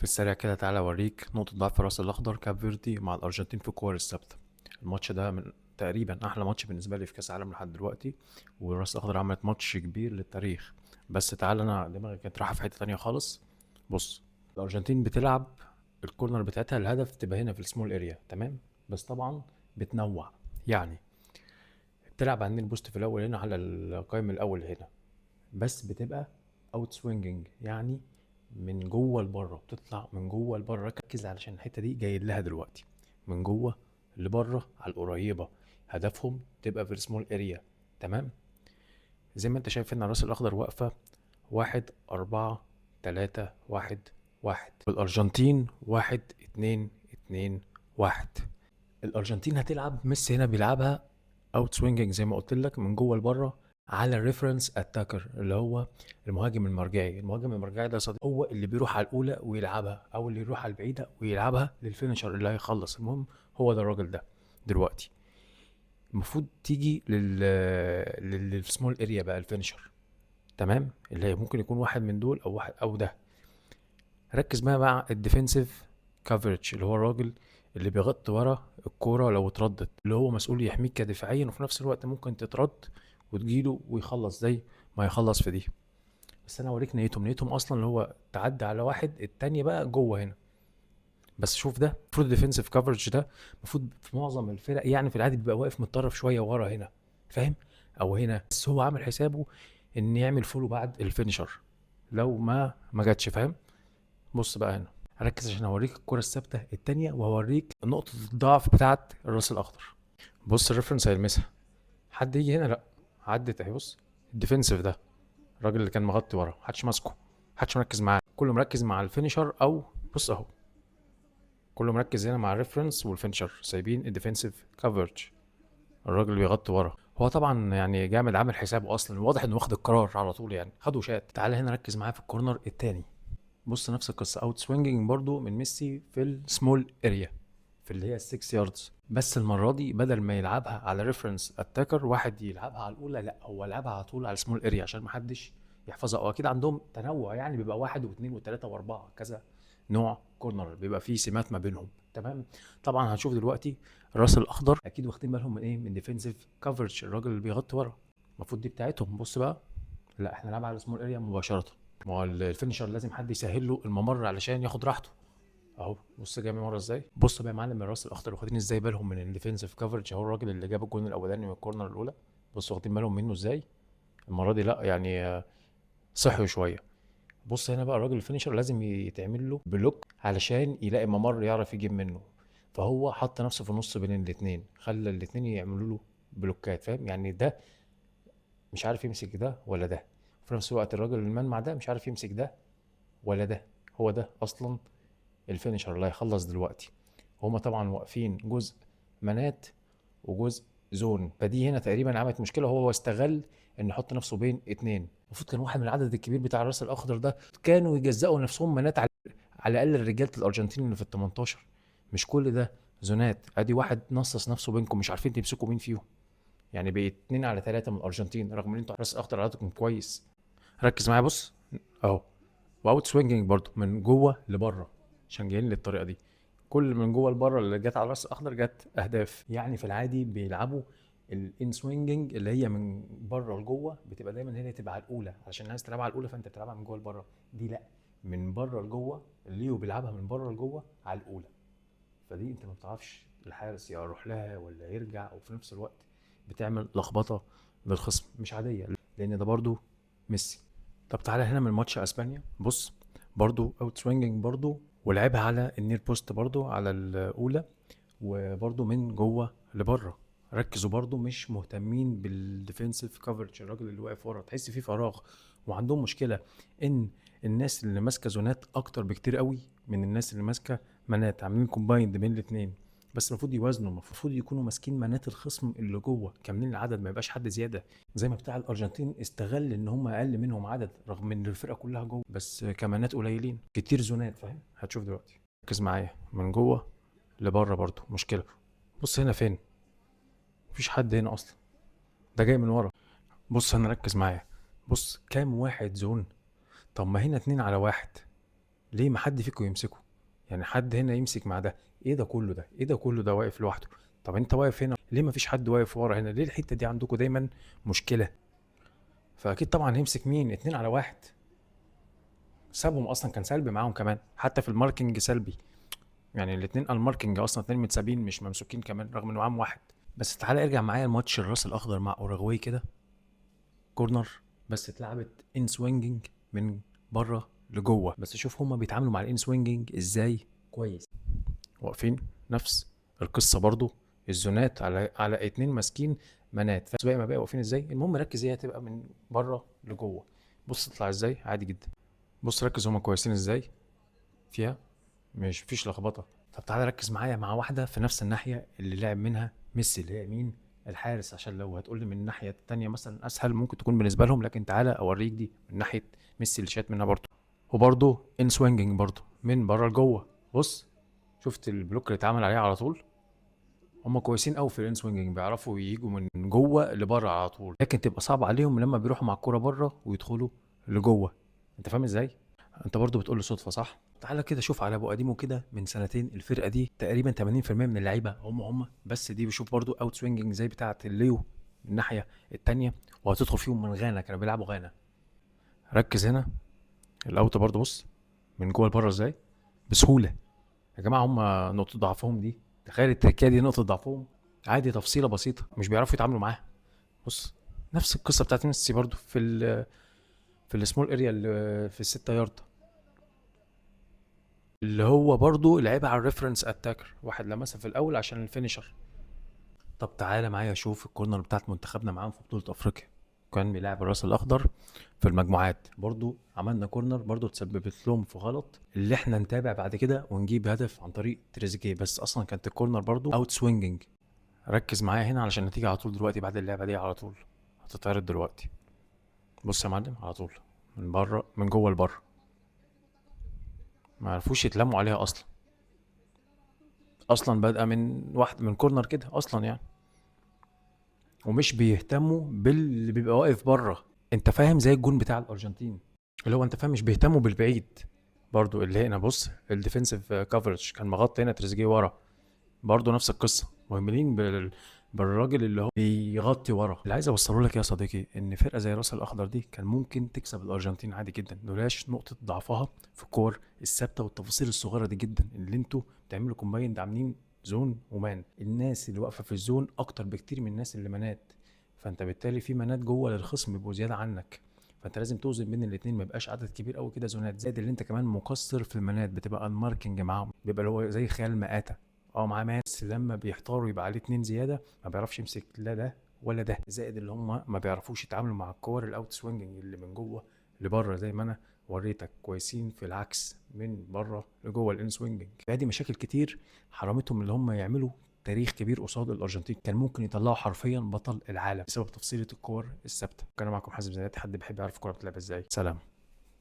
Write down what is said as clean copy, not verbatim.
في السريع كده تعالى اوريك نقطة ضعف الراس الأخضر كاب فيردي مع الأرجنتين في الكور الثابتة. الماتش ده من تقريبا أحلى ماتش بالنسبة لي في كأس العالم لحد دلوقتي، والراس الأخضر عملت ماتش كبير للتاريخ. بس تعالى، أنا دماغي كانت رايحة في حتة تانية خالص. بص، الأرجنتين بتلعب الكورنر بتاعتها الهدف تبقى هنا في السمول اريا، تمام؟ بس طبعا بتنوع، يعني بتلعب عندنا البوست في الأول هنا على القائم الأول هنا، بس بتبقى اوت سوينجنج، يعني من جوه لبره، بتطلع من جوه لبره. ركز علشان الحته دي جاي لها دلوقتي. من جوه لبره على القريبه، هدفهم تبقى في السمول اريا، تمام؟ زي ما انت شايف هنا الراس الاخضر واقفه 1 4 3 1 1. والارجنتين 1 2 2 1. الارجنتين هتلعب، ميسي هنا بيلعبها اوت سوينجنج زي ما قلت لك، من جوه لبره على الريفرنس اتاكر، اللي هو المهاجم المرجعي. المهاجم المرجعي ده صديق هو اللي بيروح على الاولى ويلعبها، او اللي يروح على البعيده ويلعبها للفينشر اللي هيخلص. المهم هو ده الراجل ده دلوقتي المفروض تيجي للسمول اريا بقى الفينشر، تمام؟ اللي هي ممكن يكون واحد من دول او واحد او ده. ركز بقى مع الديفنسيف كفرج، اللي هو الراجل اللي بيغطي ورا الكوره لو اتردت، اللي هو مسؤول يحميك كدفاعيا، وفي نفس الوقت ممكن تترد وتجيله ويخلص زي ما يخلص في دي. بس انا اوريك نيتهم اصلا اللي هو تعدي على واحد، التانية بقى جوه هنا. بس شوف، ده المفروض الديفنسيف كفرج ده المفروض في معظم الفرق، يعني في العادي بيبقى واقف متطرف شويه ورا هنا، فاهم؟ او هنا، بس هو عامل حسابه ان يعمل فولو بعد الفينشر لو ما جاتش، فاهم؟ بص بقى هنا، ركز عشان هوريك الكرة الثابتة التانية، وهوريك نقطة الضعف بتاعت الراس الأخضر. بص الريفرنس هيلمسها، حد يجي هنا؟ لا، عدت اهي. بص الديفنسيف ده، الراجل اللي كان مغطي ورا، محدش ماسكه، محدش مركز معاه، كله مركز مع الفينيشر. او بص اهو، كله مركز هنا مع الريفرنس والفينيشر، سايبين الديفنسيف كفرج، الراجل اللي بيغطي ورا. هو طبعا يعني جامد، عامل حسابه اصلا، واضح انه واخد القرار على طول، يعني خده شات. تعالى هنا ركز معايا في الكورنر التاني. بص نفس القصه، اوت سوينجنج برضو من ميسي في السمول اريا، في اللي هي ال6 ياردز. بس المره دي بدل ما يلعبها على ريفرنس اتاكر واحد يلعبها على الاولى، لا هو لعبها على طول على السمول اريا عشان محدش يحفظها. او اكيد عندهم تنوع، يعني بيبقى واحد واثنين وثلاثه واربعه كذا نوع كورنر، بيبقى فيه سمات ما بينهم، تمام؟ طبعا هنشوف دلوقتي الراس الاخضر اكيد واخدين بالهم من ايه، من ديفنسيف كفرج، الراجل اللي بيغطي ورا، المفروض دي بتاعتهم. بص بقى، لا احنا نلعب على السمول اريا مباشره. ما هو الفينشر لازم حد يسهل له الممر علشان ياخد راحته. اهو بص جاي من ورا ازاي. بص بقى يا معلم، الراس الاخضر واخدين ازاي بالهم من الديفنسيف كفرج. اهو الراجل اللي جاب الجون الاولاني من الكورنر الاولى، بص واخدين بالهم منه ازاي. المره دي لا يعني صحوا شويه. بص هنا بقى الراجل الفينشر لازم يتعمل له بلوك علشان يلاقي ممر يعرف يجيب منه، فهو حط نفسه في النص بين الاثنين، خلى الاثنين يعملوا له بلوكات، فاهم؟ يعني ده مش عارف يمسك ده ولا ده، في نفس الوقت الراجل المنمع ده مش عارف يمسك ده ولا ده. هو ده اصلا الفينشر اللي هيخلص دلوقتي. هما طبعا واقفين جزء منات وجزء زون، فدي هنا تقريبا عملت مشكله. هو استغل ان يحط نفسه بين اتنين. المفروض كان واحد من العدد الكبير بتاع الراس الاخضر ده كانوا يجزأوا نفسهم منات على الاقل رجاله الارجنتين اللي في ال 18، مش كل ده زونات. ادي واحد نصص نفسه بينكم، مش عارفين تمسكوا مين فيهم. يعني بقيت 2 على 3 من الارجنتين، رغم ان انتوا راس الاخضر عددكم كويس. ركز معايا، بص اهو، واوت سوينجنج برضو من جوه لبره، عشان جايين للطريقه دي. كل من جوه لبره اللي جت على الراس الاخضر جت اهداف. يعني في العادي بيلعبوا الان سوينجنج اللي هي من بره لجوه، بتبقى دايما هي تبقى على الاولى علشان الناس تلعبها على الاولى، فانت بتلعبها من جوه لبره. دي لا، من بره لجوه، الليو بيلعبها من بره لجوه على الاولى. فدي انت ما بتعرفش الحارس يروح لها ولا يرجع، وفي نفس الوقت بتعمل لخبطه للخصم مش عاديه، لان ده برضو ميسي. طب تعالى هنا من ماتش اسبانيا، بص برضو اوت سوينجنج برضو، ولعبها على النير بوست برضو على الاولى، وبرضو من جوه لبره. ركزوا برضو مش مهتمين بالديفنسيف كفرج، الراجل اللي واقف ورا تحس فيه فراغ. وعندهم مشكله ان الناس اللي ماسكه زونات اكتر بكتير قوي من الناس اللي ماسكه منات، عاملين كومبايند بين الاثنين. بس المفروض يوازنوا، المفروض يكونوا ماسكين منات الخصم اللي جوه كاملين العدد، ما يبقاش حد زياده. زي ما بتاع الارجنتين استغل ان هم اقل منهم عدد رغم ان الفرقه كلها جوه، بس كمانات قليلين كتير زونات، فاهم؟ هتشوف دلوقتي. ركز معايا من جوه لبره برضو مشكله. بص هنا فين، مفيش حد هنا اصلا، ده جاي من ورا. بص هنا ركز معايا، بص كام واحد زون. طب ما هنا 2 على 1، ليه ما حد فيكم يمسكه؟ يعني حد هنا يمسك مع ده. ايه ده كله ده؟ ايه ده كله ده واقف لوحده؟ طب انت واقف هنا ليه؟ ما فيش حد واقف ورا هنا ليه؟ الحته دي عندكم دايما مشكله. فاكيد طبعا هيمسك مين؟ اتنين على واحد. سابهم اصلا، كان سلبي معاهم كمان، حتى في الماركينج سلبي. يعني الاتنين الماركينج اصلا اتنين متسابين مش ممسوكين كمان رغم انه معاهم واحد. بس تعالى ارجع معايا الماتش الراس الاخضر مع اوراجواي كده. كورنر، بس اتلعبت ان سوينجنج من بره لجوه. بس شوف هما بيتعاملوا مع الان سوينجنج ازاي. كويس. واقفين نفس القصه برضو. الزونات على اتنين ماسكين منات، فباقي ما بقى واقفين ازاي. المهم ركز هي هتبقى من بره لجوه. بص تطلع ازاي عادي جدا. بص ركز هما كويسين ازاي فيها. مش فيش لخبطه. طب تعالى ركز معايا مع واحده في نفس الناحيه اللي لعب منها ميسي، اللي هي مين؟ الحارس. عشان لو هتقول لي من الناحيه التانيه مثلا اسهل ممكن تكون بالنسبه لهم، لكن تعالى اوريك دي من ناحيه ميسي اللي شات منها برضه. وبرضه ان سوينجنج برضه من بره لجوه. بص شفت البلوك اللي اتعمل عليه على طول. هم كويسين قوي في الان سوينجنج، بيعرفوا ييجوا من جوه لبره على طول، لكن تبقى صعب عليهم لما بيروحوا مع الكوره بره ويدخلوا لجوه. انت فاهم ازاي؟ انت برضو بتقول لي صدفه صح؟ تعالى كده شوف على ابو قديمه كده من سنتين، الفرقه دي تقريبا 80% من اللعيبه هم بس دي بشوف برضو اوت سوينجنج زي بتاعه الليو من الناحيه التانيه. وهتدخل فيهم من غانا، كانوا بيلعبوا غانا. ركز هنا الاوت برضو. بص من جوه لبره ازاي بسهوله. يا جماعه هم نقطه ضعفهم دي. تخيل التركيه دي نقطه ضعفهم. عادي تفصيله بسيطه مش بيعرفوا يتعاملوا معاها. بص نفس القصه بتاعت ميسي برضو في السمول اريا اللي في الستة يارد، اللي هو برضو لعبها على الريفرنس اتاكر، واحد لمسها في الاول عشان الفينيشر. طب تعالى معايا شوف الكورنر بتاعت منتخبنا معاهم في بطولة افريقيا. كان بيلعب الراس الاخضر في المجموعات، برضو عملنا كورنر برضو تسببت لهم في غلط اللي احنا نتابع بعد كده ونجيب هدف عن طريق تريزيجيه، بس اصلا كانت الكورنر برضو اوت سوينجنج. ركز معايا هنا علشان النتيجة على طول دلوقتي بعد اللعبة دي على طول هتتعرض دلوقتي. بص يا معلم على طول من بره من جوه لبره. ما عرفوش يتلموا عليها اصلا. اصلا بادئه من واحد من كورنر كده اصلا يعني. ومش بيهتموا باللي بيبقى واقف بره. انت فاهم زي الجون بتاع الارجنتين، اللي هو انت فاهم مش بيهتموا بالبعيد. برضو اللي هنا بص الديفنسيف كفرج كان مغطي هنا تريزيجيه ورا. برضو نفس القصه مهملين بالراجل اللي هو بيغطي ورا. اللي عايز اوصله لك يا صديقي ان فرقه زي راس الاخضر دي كان ممكن تكسب الارجنتين عادي جدا، لولاش نقطه ضعفها في الكور الثابته والتفاصيل الصغيره دي جدا. اللي انتوا بتعملوا كومبايند عاملين زون ومان، الناس اللي واقفه في الزون اكتر بكتير من الناس اللي منات. فانت بالتالي في منات جوه للخصم بيبقوا زياده عنك. فانت لازم توزن بين الاثنين، ما يبقاش عدد كبير قوي كده زونات، زائد اللي انت كمان مقصر في المنات بتبقى الماركنج معاهم، بيبقى اللي هو زي خيال مآتة. معاه ماس لما بيحتاروا يبقى عليه اتنين زياده، ما بيعرفش يمسك لا ده ولا ده. زائد اللي هم ما بيعرفوش يتعاملوا مع الكور الاوت سوينجنج اللي من جوه لبره زي ما انا وريتك. كويسين في العكس من بره لجوه الان سوينجنج. فادي مشاكل كتير حرمتهم اللي هم يعملوا تاريخ كبير قصاد الارجنتين. كان ممكن يطلعوا حرفيا بطل العالم بسبب تفصيله الكور الثابته. كان معكم حازم زيات. حد بيحب يعرف الكوره بتلعب ازاي؟ سلام.